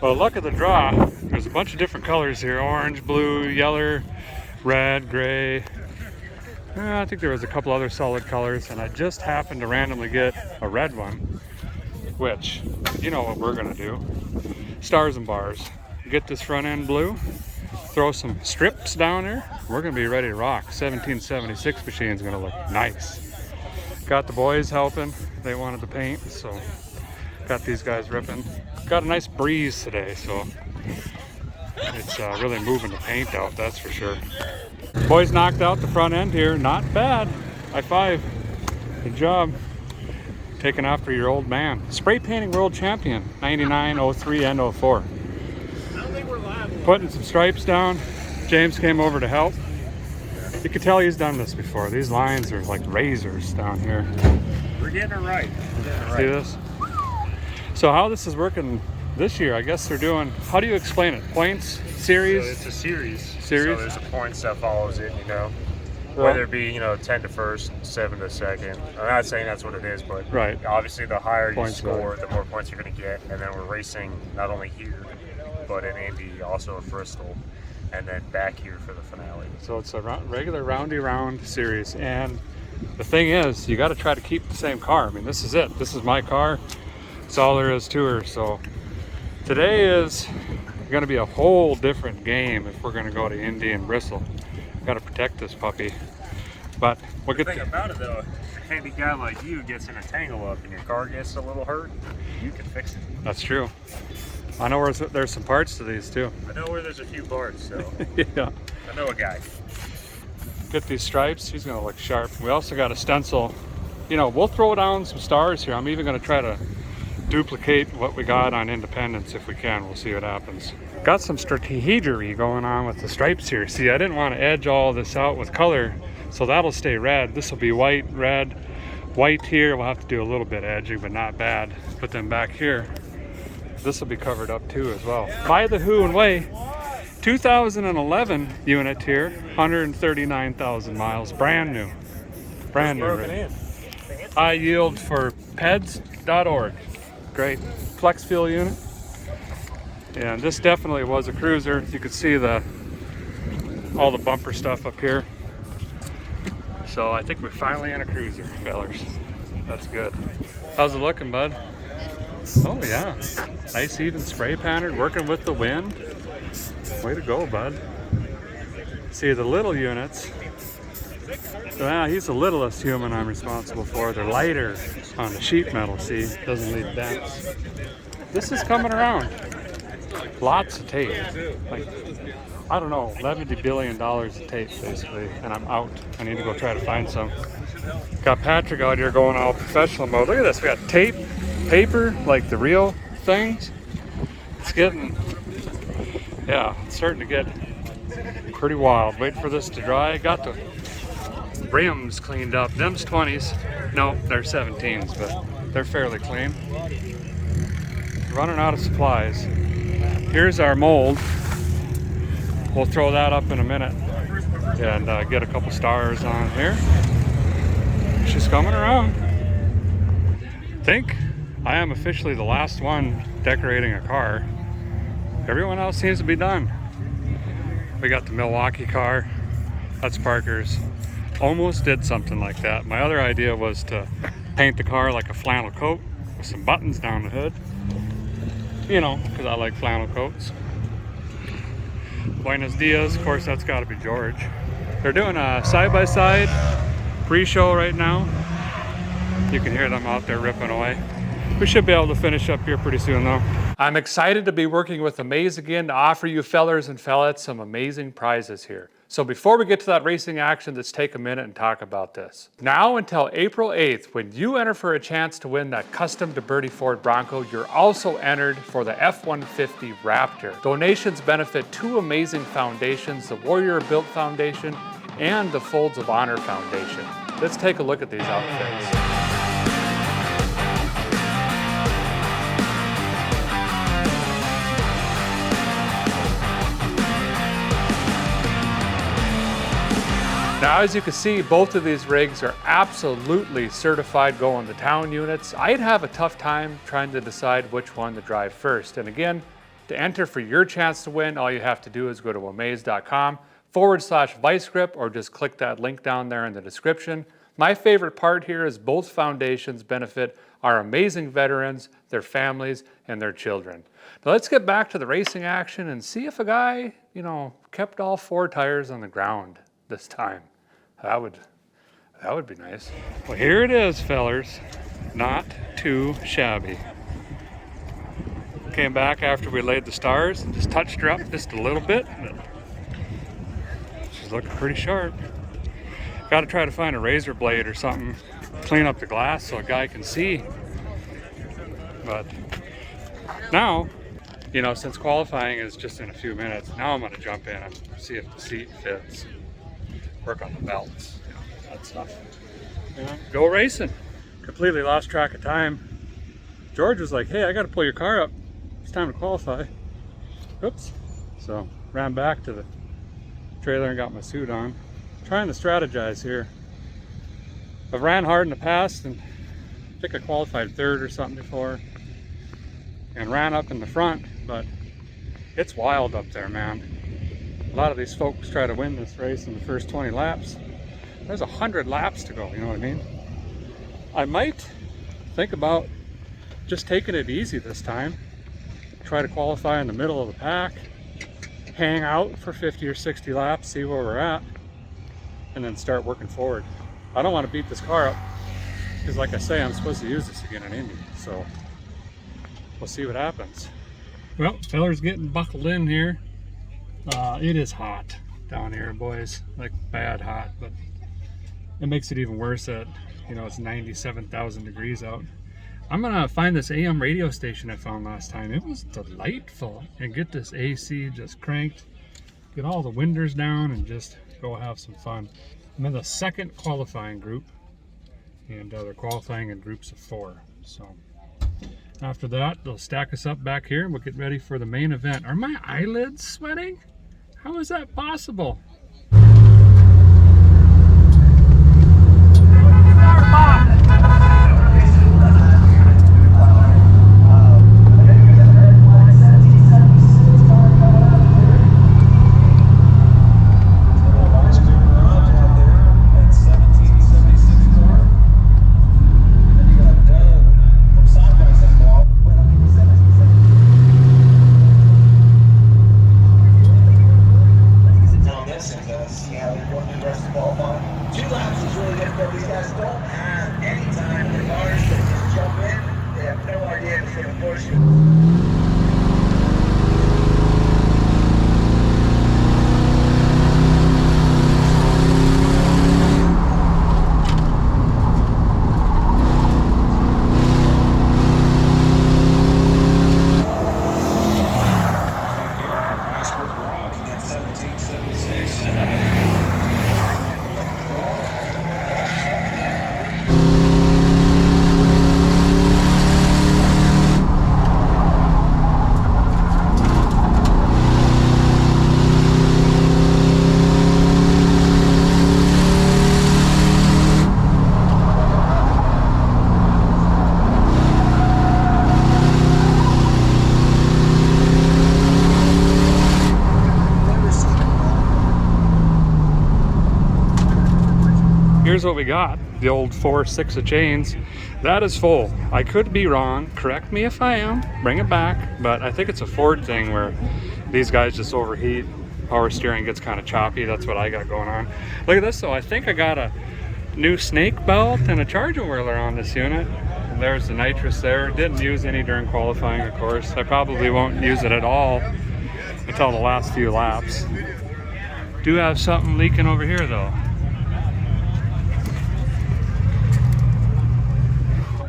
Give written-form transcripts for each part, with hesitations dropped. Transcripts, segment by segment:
Well, look at the draw. There's a bunch of different colors here. Orange, blue, yellow, red, gray. I think there was a couple other solid colors, and I just happened to randomly get a red one, which, you know what we're gonna do. Stars and bars. Get this front end blue, throw some strips down there. We're gonna be ready to rock. 1776 machine's gonna look nice. Got the boys helping. They wanted to paint, so got these guys ripping. Got a nice breeze today, so it's really moving the paint out, that's for sure. Boys knocked out the front end here, not bad. High five, good job. Taking after your old man. Spray painting world champion, 99, 03, and 04. I don't think we're liable. Putting some stripes down. James came over to help. You can tell he's done this before. These lines are like razors down here. We're getting it right. See this? So how this is working this year, I guess they're doing, how do you explain it? Points? Series? So it's a series. Series? So there's a points that follows it, you know. Well, Whether it be, 10 to first, 7 to second. I'm not saying that's what it is, but right. obviously the higher Points you score, the more points you're going to get. And then we're racing not only here, but in Indy, also in Bristol, and then back here for the finale. So it's a regular roundy round series. And the thing is, you got to try to keep the same car. I mean, this is it. This is my car. It's all there is to her. So today is going to be a whole different game if we're going to go to Indy and Bristol. Got to protect this puppy. But we'll get The thing about it though, a handy guy like you gets in a tangle up and your car gets a little hurt, you can fix it. That's true. I know there's some parts to these too. I know where there's a few parts, so Yeah. I know a guy. Get these stripes. He's going to look sharp. We also got a stencil. We'll throw down some stars here. I'm even going to try to duplicate what we got on Independence if we can. We'll see what happens. Got some strategery going on with the stripes here. See, I didn't want to edge all this out with color, so that'll stay red. This will be white, red, white here. We'll have to do a little bit edging, but not bad. But then back here, this will be covered up too as well. By the Who and Way, 2011 unit here, 139,000 miles, brand new. Brand new. Right? I yield for peds.org. Great flex fuel unit. And this definitely was a cruiser. You could see all the bumper stuff up here. So I think we're finally in a cruiser, fellers. That's good. How's it looking, bud? Oh yeah, nice even spray pattern, working with the wind. Way to go, bud. See the little units. Well, he's the littlest human I'm responsible for. They're lighter on the sheet metal, see? Doesn't leave dents. This is coming around. Lots of tape. Like, I don't know, $11 billion of tape, basically. And I'm out. I need to go try to find some. Got Patrick out here going all professional mode. Look at this. We got tape, paper, like the real things. It's getting, yeah, it's starting to get pretty wild. Wait for this to dry. Got the rims cleaned up. Them's 20s. No, they're 17s, but they're fairly clean. Running out of supplies. Here's our mold. We'll throw that up in a minute and get a couple stars on here. She's coming around. I think I am officially the last one decorating a car. Everyone else seems to be done. We got the Milwaukee car. That's Parker's. Almost did something like that. My other idea was to paint the car like a flannel coat with some buttons down the hood. Because I like flannel coats. Buenos dias, of course, that's got to be George. They're doing a side-by-side pre-show right now. You can hear them out there ripping away. We should be able to finish up here pretty soon though. I'm excited to be working with Amaze again to offer you fellers and fellettes some amazing prizes here. So before we get to that racing action, let's take a minute and talk about this. Now until April 8th, when you enter for a chance to win that custom DeBerti Ford Bronco, you're also entered for the F-150 Raptor. Donations benefit two amazing foundations, the Warrior Built Foundation and the Folds of Honor Foundation. Let's take a look at these outfits. Now, as you can see, both of these rigs are absolutely certified going to town units. I'd have a tough time trying to decide which one to drive first. And again, To enter for your chance to win, all you have to do is go to amaze.com/vicegrip or just click that link down there in the description. My favorite part here is both foundations benefit our amazing veterans, their families, and their children. Now let's get back to the racing action and see if a guy, kept all 4 tires on the ground this time. That would be nice. Well, here it is, fellers. Not too shabby. Came back after we laid the stars and just touched her up just a little bit. But she's looking pretty sharp. Got to try to find a razor blade or something, clean up the glass so a guy can see. But now, since qualifying is just in a few minutes, now I'm going to jump in and see if the seat fits. Work on the belts, that stuff. Go racing. Completely lost track of time. George was like, hey, I got to pull your car up. It's time to qualify. Oops. So ran back to the trailer and got my suit on. Trying to strategize here. I've ran hard in the past, and I think I qualified 3rd or something before and ran up in the front, but it's wild up there, man. A lot of these folks try to win this race in the first 20 laps. There's 100 laps to go, you know what I mean? I might think about just taking it easy this time. Try to qualify in the middle of the pack, hang out for 50 or 60 laps, see where we're at, and then start working forward. I don't want to beat this car up because, like I say, I'm supposed to use this again in Indy, so we'll see what happens. Well, fellas getting buckled in here. It is hot down here, boys, like bad hot, but it makes it even worse that it's 97,000 degrees out. I'm gonna find this AM radio station I found last time. It was delightful, and get this AC just cranked, get all the windows down, and just go have some fun. I'm in the 2nd qualifying group, and they're qualifying in groups of 4. So after that, they'll stack us up back here, and we'll get ready for the main event. Are my eyelids sweating? How is that possible? Here's what we got, the old 4.6 of chains. That is full. I could be wrong, correct me if I am, bring it back, but I think it's a Ford thing where these guys just overheat, power steering gets kind of choppy. That's what I got going on. Look at this though, I think I got a new snake belt and a charging whirler on this unit. And there's the nitrous there. Didn't use any during qualifying, of course. I probably won't use it at all until the last few laps. Do have something leaking over here though.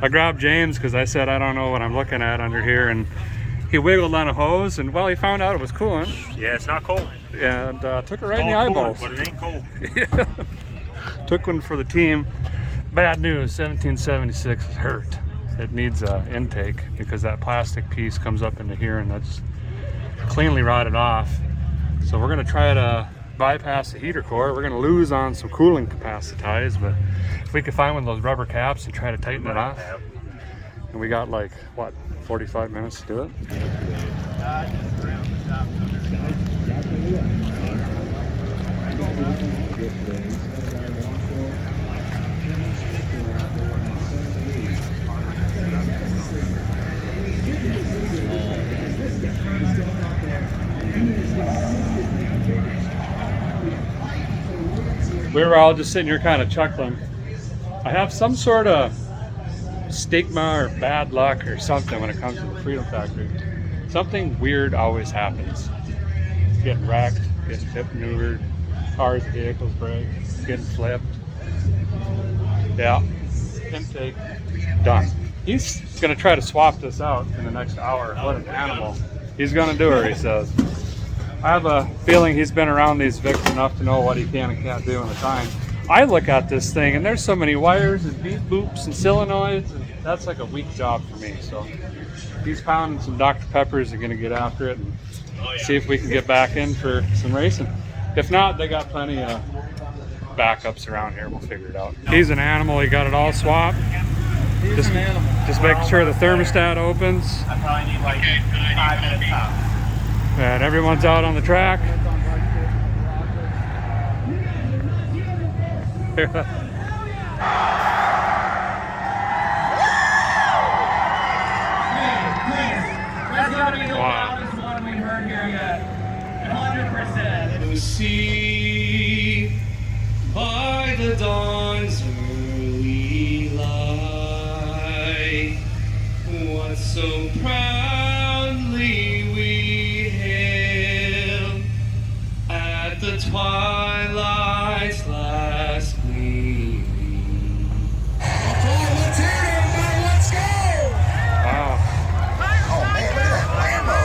I grabbed James because I said I don't know what I'm looking at under here, and he wiggled on a hose, and well, he found out it was coolant. Yeah, it's not cold. And took it right in the eyeballs. But it ain't cold. Yeah. Took one for the team. Bad news, 1776 is hurt. It needs intake because that plastic piece comes up into here and that's cleanly rotted off. So we're gonna try to bypass the heater core. We're gonna lose on some cooling capacitise, but if we could find one of those rubber caps and try to tighten it off. And we got like, what, 45 minutes to do it? We were all just sitting here kind of chuckling. I have some sort of stigma or bad luck or something when it comes to the Freedom Factory. Something weird always happens. Getting wrecked, getting tip maneuvered, cars, vehicles break, getting flipped. Yeah, intake, done. He's gonna try to swap this out in the next hour. What an animal. He's gonna do it, he says. I have a feeling he's been around these Vics enough to know what he can and can't do in the time. I look at this thing and there's so many wires and beep boops and solenoids, and that's like a weak job for me. So he's pounding some Dr. Peppers and gonna get after it and see if we can get back in for some racing. If not, they got plenty of backups around here. We'll figure it out. He's an animal. He got it all swapped. He's an animal. Just making sure the thermostat opens. I probably need like 5 minutes top. And everyone's out on the track. That's gotta be the Wow. loudest one we've heard here yet. 100%. To see by the dawn's early light what so proudly we hailed at the twilight's last gleaming. Let's go! Wow. Oh man, look at that Lambo!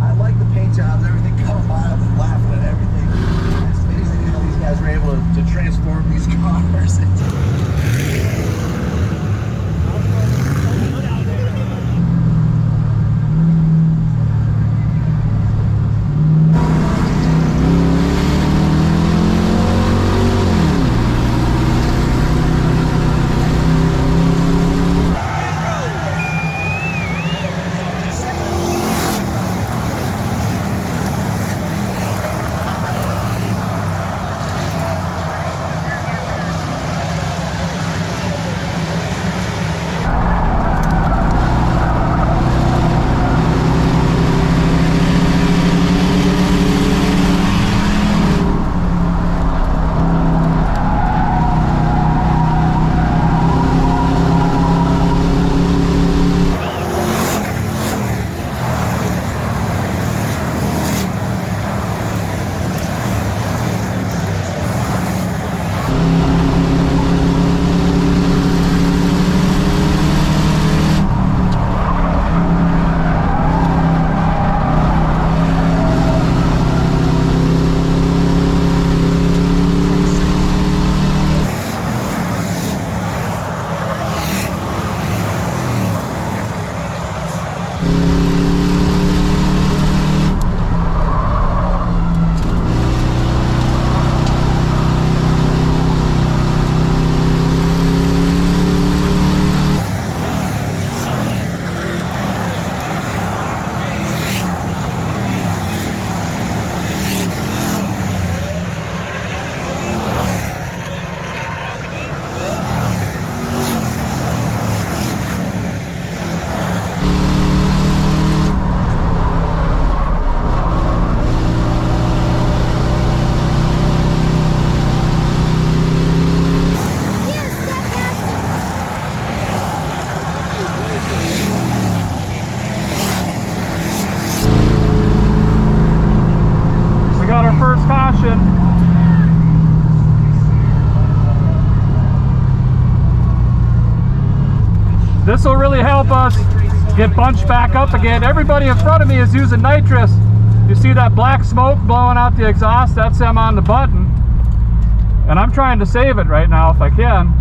I like the paint jobs, everything coming by. I was laughing at everything. It's amazing how these guys were able to transform these cars. This will really help us get bunched back up again. Everybody in front of me is using nitrous. You see that black smoke blowing out the exhaust? That's them on the button. And I'm trying to save it right now if I can.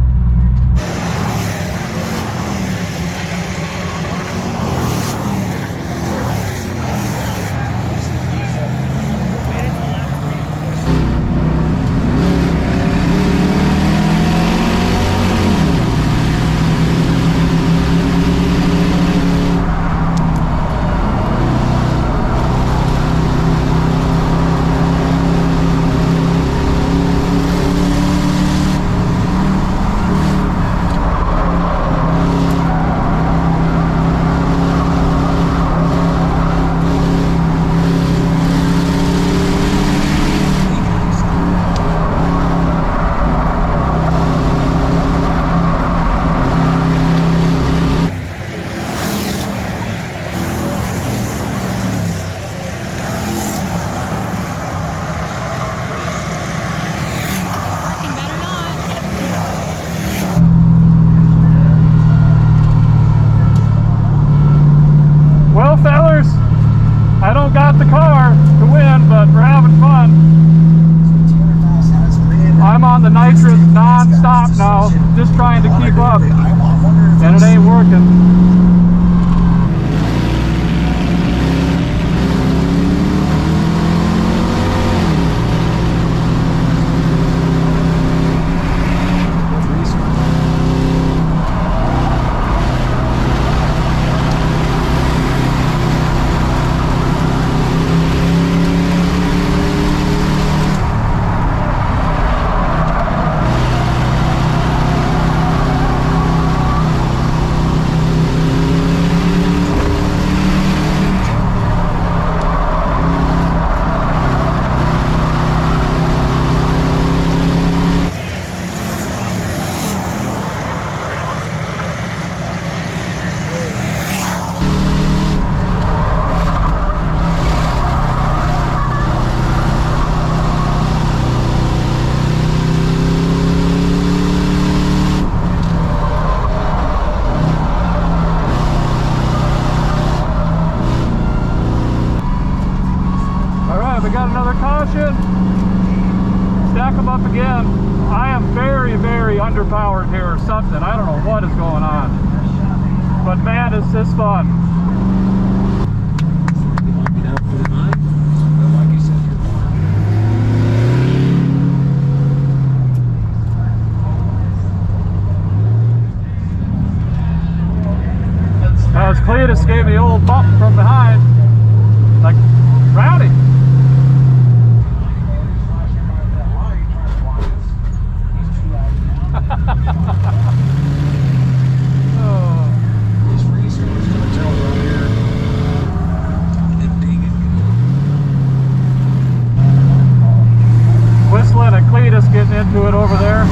I'm on the nitrous non-stop now, just trying to keep up, and it ain't working. Stack them up again. I am very, very underpowered here or something. I don't know what is going on. But man, is this fun. As Cletus gave me a old bump from behind, like, rowdy. Whistling and Cletus getting into it over there.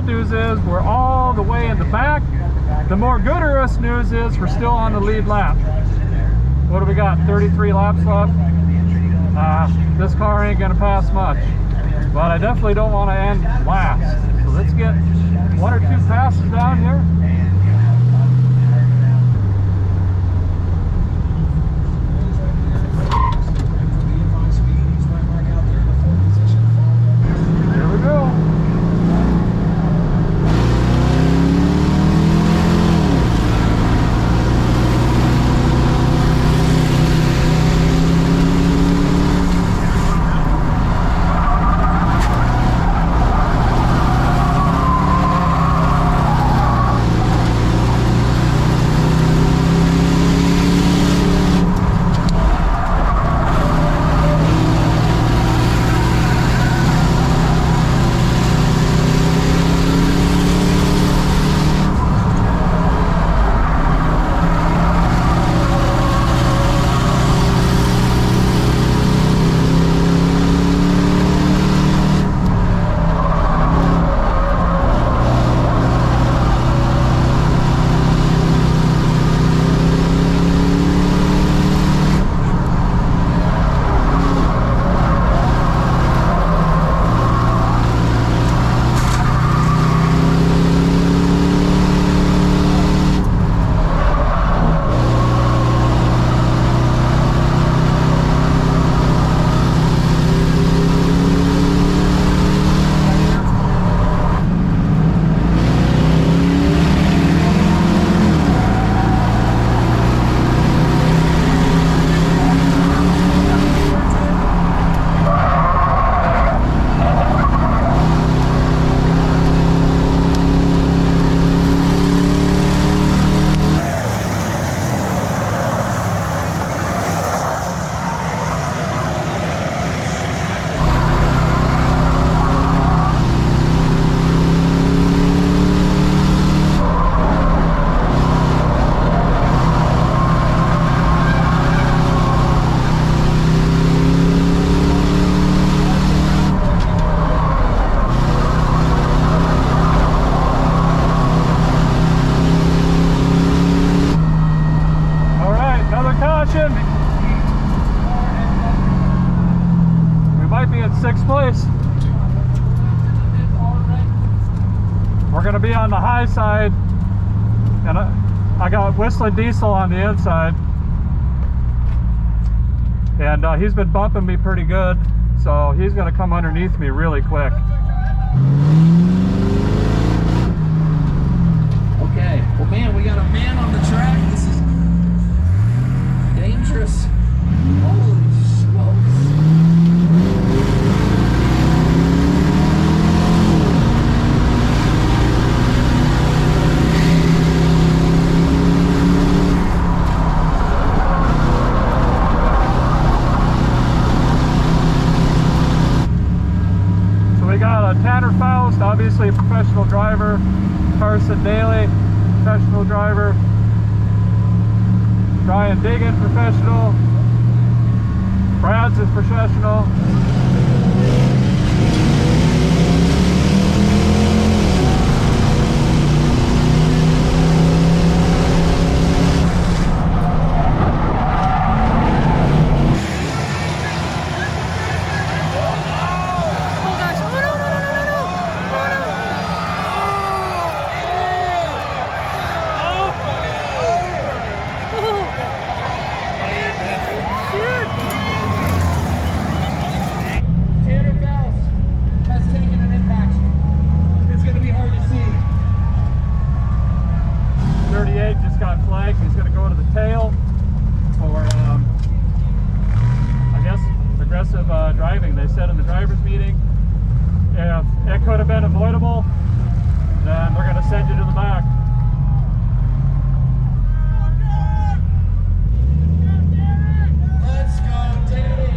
News is we're all the way in the back. The more gooderous news is we're still on the lead lap. What do we got? 33 laps left. This car ain't gonna pass much, but I definitely don't want to end last. So let's get one or two passes down here. Here we go. 6th place. We're gonna be on the high side, and I got Whistling Diesel on the inside, and he's been bumping me pretty good, so he's gonna come underneath me really quick. Okay, well man, we got a man on the track. This is dangerous. Holy smokes. So we got Tanner Faust, obviously a professional driver. Carson Daly, professional driver. Brian Diggin, professional. Brad's is professional. Tanner Faust has taken an impact. It's going to be hard to see. 38 just got flagged. He's going to go to the tail for, I guess, aggressive driving. They said in the driver's meeting, if it could have been avoidable, then we're going to send you to the back. Let's go, Danny.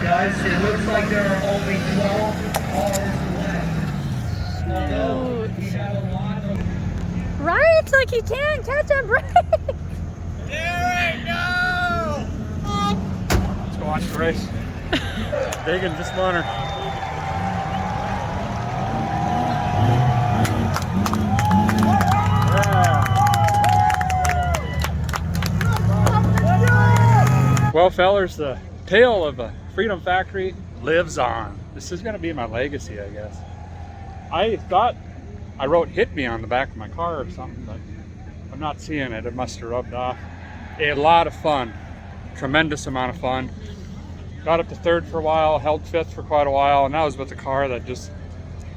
Guys, it looks like there are only 12 cars left. Although we have a lot of... Right? Like he can't catch a break. Let's go watch the race. Diggin, just learner. Well, fellers, the tale of a Freedom Factory lives on. This is going to be my legacy, I guess. I thought I wrote "hit me" on the back of my car or something, but I'm not seeing it. It must have rubbed off. A lot of fun, tremendous amount of fun. Got up to third for a while, held fifth for quite a while, and that was with a car that just,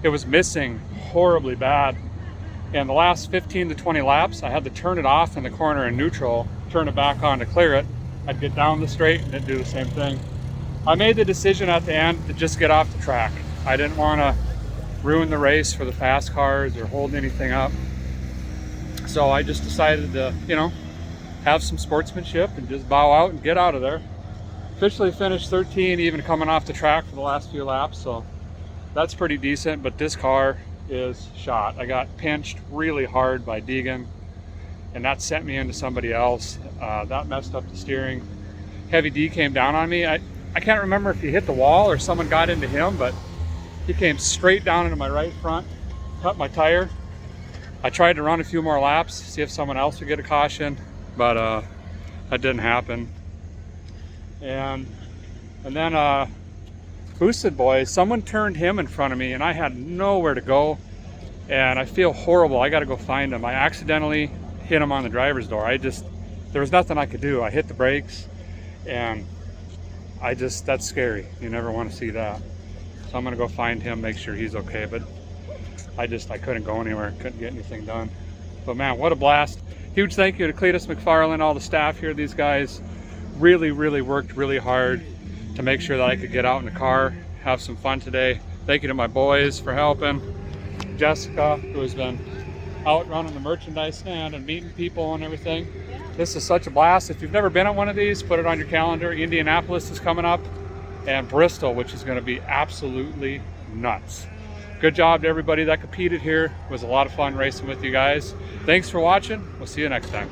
it was missing horribly bad. And the last 15 to 20 laps, I had to turn it off in the corner in neutral, turn it back on to clear it. I'd get down the straight and it'd do the same thing. I made the decision at the end to just get off the track. I didn't want to ruin the race for the fast cars or hold anything up. So I just decided to, you know, have some sportsmanship and just bow out and get out of there. Officially finished 13, even coming off the track for the last few laps, so that's pretty decent, but this car is shot. I got pinched really hard by Deegan, and that sent me into somebody else. That messed up the steering. Heavy D came down on me. I can't remember if he hit the wall or someone got into him, but he came straight down into my right front, cut my tire. I tried to run a few more laps, see if someone else would get a caution, but that didn't happen. And then Boosted Boys, someone turned him in front of me and I had nowhere to go, and I feel horrible. I got to go find him. I accidentally hit him on the driver's door. There was nothing I could do. I hit the brakes, and that's scary. You never want to see that. So I'm gonna go find him, make sure he's okay, but I couldn't go anywhere, couldn't get anything done. But man, what a blast. Huge thank you to Cletus McFarland, all the staff here. These guys really worked really hard to make sure that I could get out in the car, have some fun today. Thank you to my boys for helping. Jessica, who has been out running the merchandise stand and meeting people and everything. This is such a blast. If you've never been at one of these, put it on your calendar. Indianapolis is coming up, and Bristol, which is going to be absolutely nuts. Good job to everybody that competed here. It was a lot of fun racing with you guys. Thanks for watching. We'll see you next time.